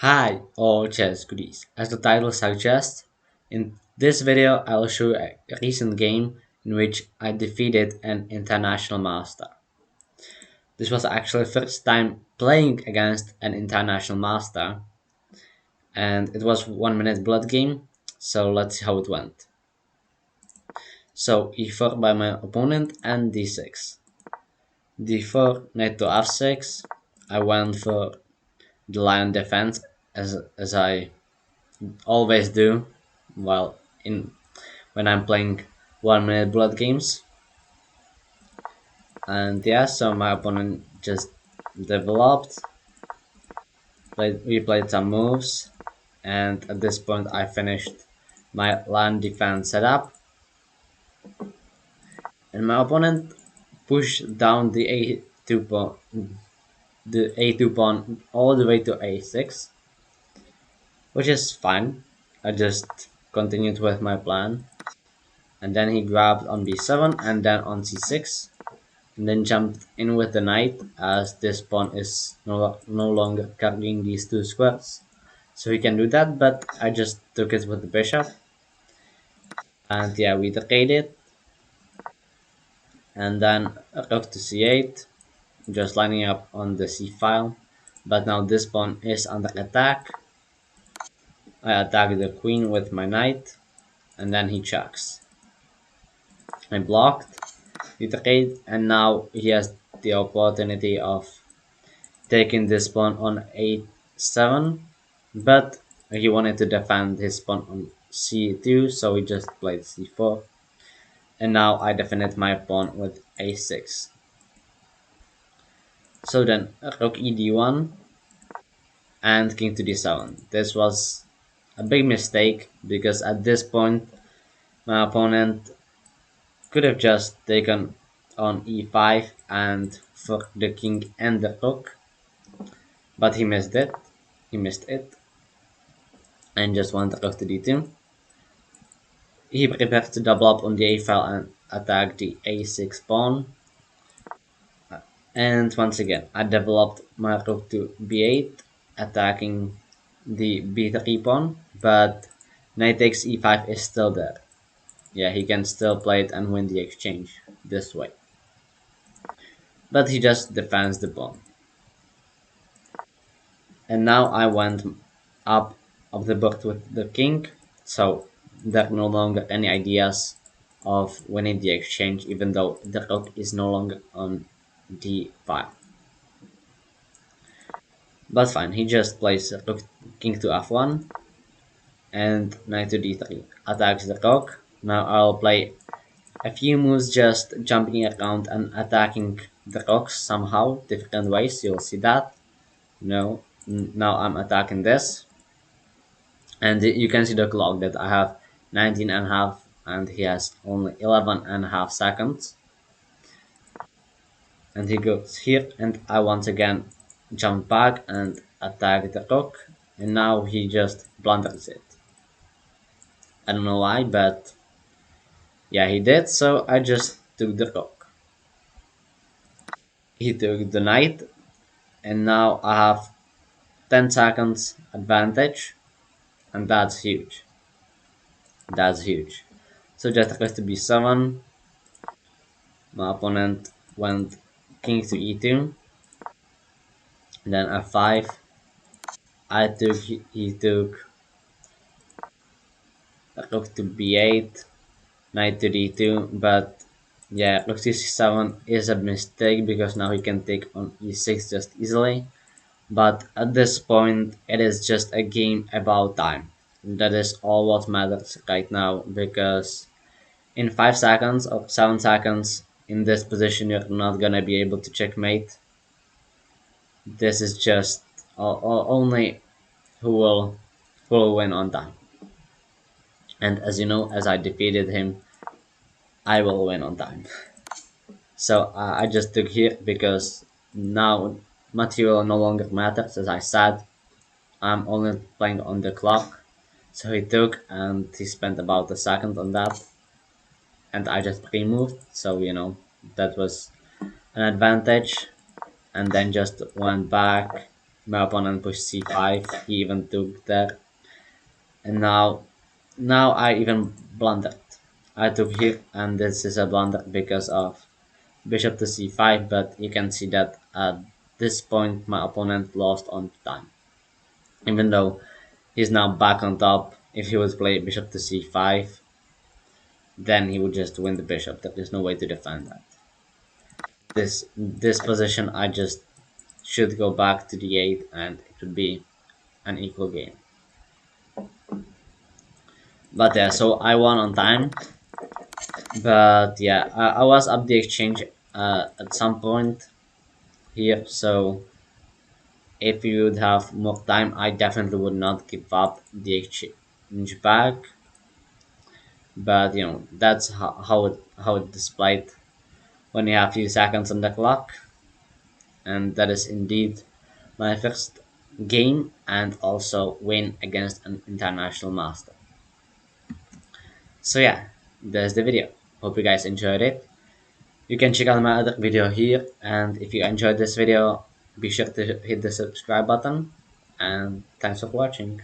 Hi, all chess goodies. As the title suggests, in this video I will show a recent game in which I defeated an international master. This was actually the first time playing against an international master, and it was 1 minute blood game, so let's see how it went. So e4 by my opponent and d6. d4, knight to f6. I went for the lion defense as I always do while in when I'm playing 1 minute blood games. And yeah, so my opponent just developed, we played some moves, and at this point I finished my land defense setup, and my opponent pushed down the a2 pawn all the way to a6, which is fine. I just continued with my plan, and then he grabbed on b7 and then on c6, and then jumped in with the knight as this pawn is no longer carrying these two squares. So he can do that, but I just took it with the bishop. And yeah, we traded. And then rook to c8, just lining up on the c file. But now this pawn is under attack. I attack the queen with my knight, and then he checks. I blocked, he trade, and now he has the opportunity of taking this pawn on a7, but he wanted to defend his pawn on c2, so he just played c4, and now I defended my pawn with a6. So then rook e d1 and king to d7. This was a big mistake because at this point my opponent could have just taken on e5 and for the king and the rook, but he missed it. He missed it and just went rook to d2. He prepared to double up on the a file and attack the a6 pawn. And once again, I developed my rook to b8, attacking the b3 pawn, but knight takes e5 is still there. Yeah, he can still play it and win the exchange this way. But he just defends the pawn. And now I went up of the board with the king, so there are no longer any ideas of winning the exchange, even though the rook is no longer on d5. But fine, he just plays rook king to f1 and knight to d3, attacks the rook. Now I'll play a few moves just jumping around and attacking the rocks somehow, different ways, you'll see that. No, now I'm attacking this, and you can see the clock that I have 19 and a half and he has only 11 and a half seconds, and he goes here and I once again jump back and attack the rook, and now he just blunders it. I don't know why, but yeah, he did, so I just took the rook. He took the knight, and now I have 10 seconds advantage, and that's huge. That's huge. So just goes to b7. My opponent went king to e2, then f5. He took rook to b8, knight to d2, but yeah, rook to c7 is a mistake because now he can take on e6 just easily. But at this point, it is just a game about time. That is all what matters right now, because in 5 seconds or 7 seconds in this position, you're not gonna be able to checkmate. This is just only who will win on time. And as you know, as I defeated him, I will win on time. So I just took here because now material no longer matters. As I said, I'm only playing on the clock. So he took and he spent about a second on that, and I just pre-moved. So that was an advantage, and then just went back, My opponent pushed c5. He even took there, and now I even blundered. I took here, and this is a blunder because of bishop to c5. But you can see that at this point my opponent lost on time, even though he's now back on top. If he would play bishop to c5, then he would just win the bishop. There's no way to defend that. This position, I just should go back to d8, and it would be an equal game. But yeah, so I won on time. But yeah, I was up the exchange at some point here, so if you would have more time, I definitely would not give up the exchange back. But you know, that's how it displayed when you have few seconds on the clock, and that is indeed my first game and also win against an international master. So yeah, that's the video. Hope you guys enjoyed it. You can check out my other video here, and if you enjoyed this video, be sure to hit the subscribe button, and thanks for watching.